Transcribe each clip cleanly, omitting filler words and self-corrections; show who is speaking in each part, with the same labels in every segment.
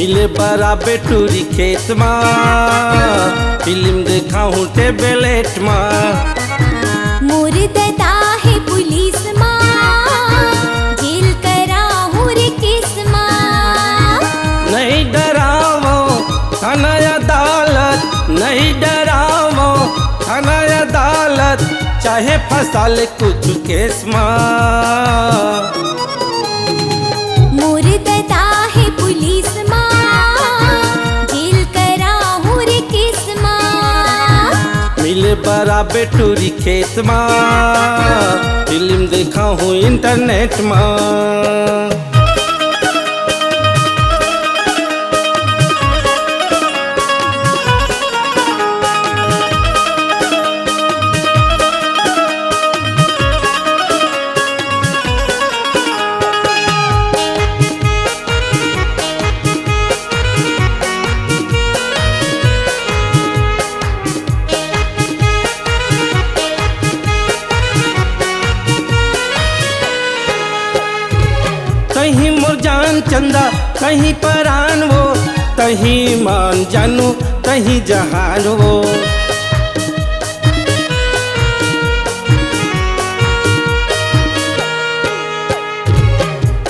Speaker 1: मिले बराबर टूरी खेत में फिल्म देखा हूँ टेबलेट में।
Speaker 2: मोर दादा है पुलिस माँ जेल करा हूँ रे केस माँ।
Speaker 1: नहीं डरावो थाना अदालत, नहीं डरावो थाना अदालत, चाहे फंसा ले कुछ केस में।
Speaker 2: मोर दादा है पुलिस माँ जेल करा हूँ रे केस माँ।
Speaker 1: मिले बराबर टूरी खेत में फिल्म देखा हूँ इंटरनेट में। कहीं मोर जान चंदा कहीं परान वो, कहीं मान जानू कहीं जहान वो।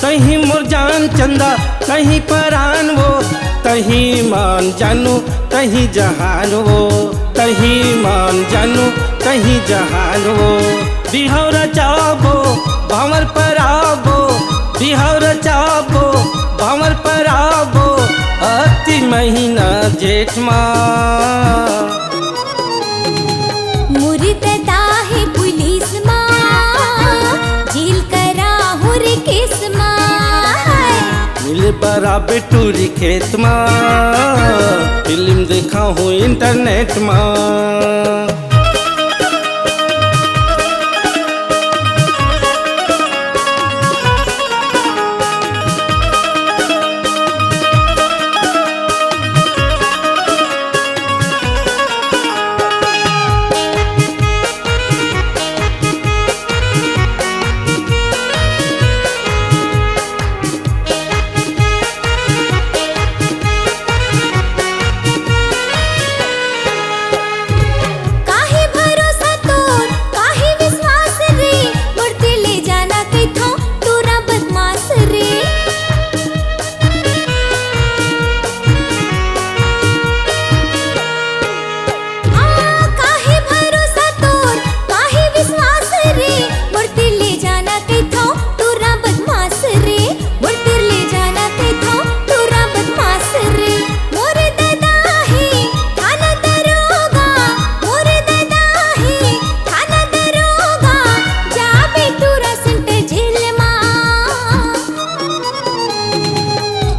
Speaker 1: कहीं मोर जान चंदा कहीं परान वो, कहीं मान जानू कहीं जहान वो, कहीं मान जानू कहीं जहान वो। बिहौरा चाबो भंवर पर आवो, बिहौरा चाबो भंवर पर आवो, अति महीना जेठ माँ।
Speaker 2: मोर दादा है पुलिस माँ जेल करा हूँ रे केस माँ।
Speaker 1: मिले बराबर टूरी खेत में फिल्म देखा हूँ इंटरनेट में।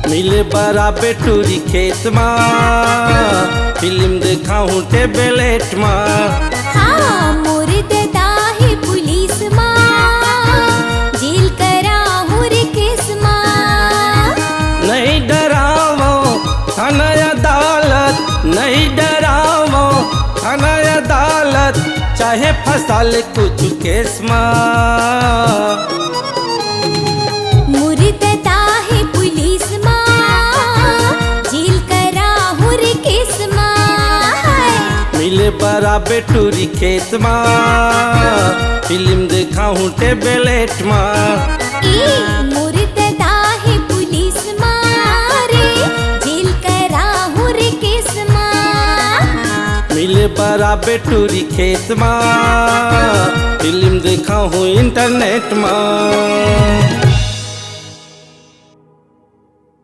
Speaker 1: मिले बराबर टूरी खेत में फिल्म देखा हूँ टेबलेट में।
Speaker 2: हाँ मोर दादा है पुलिस माँ जेल करा हूँ रे केस माँ।
Speaker 1: नहीं डरावो थाना अदालत, नहीं डरावो थाना अदालत, चाहे फंसा ले कुछ केस में।
Speaker 2: मोर दादा है पुलिस
Speaker 1: मिले बराबर टूरी खेत में फिल्म देखा हूँ टेबलेट में।
Speaker 2: मोर दादा है पुलिस मारे जेल करा हूँ रे केस माँ।
Speaker 1: मिले बराबर टूरी खेत में फिल्म देखा हूँ इंटरनेट में।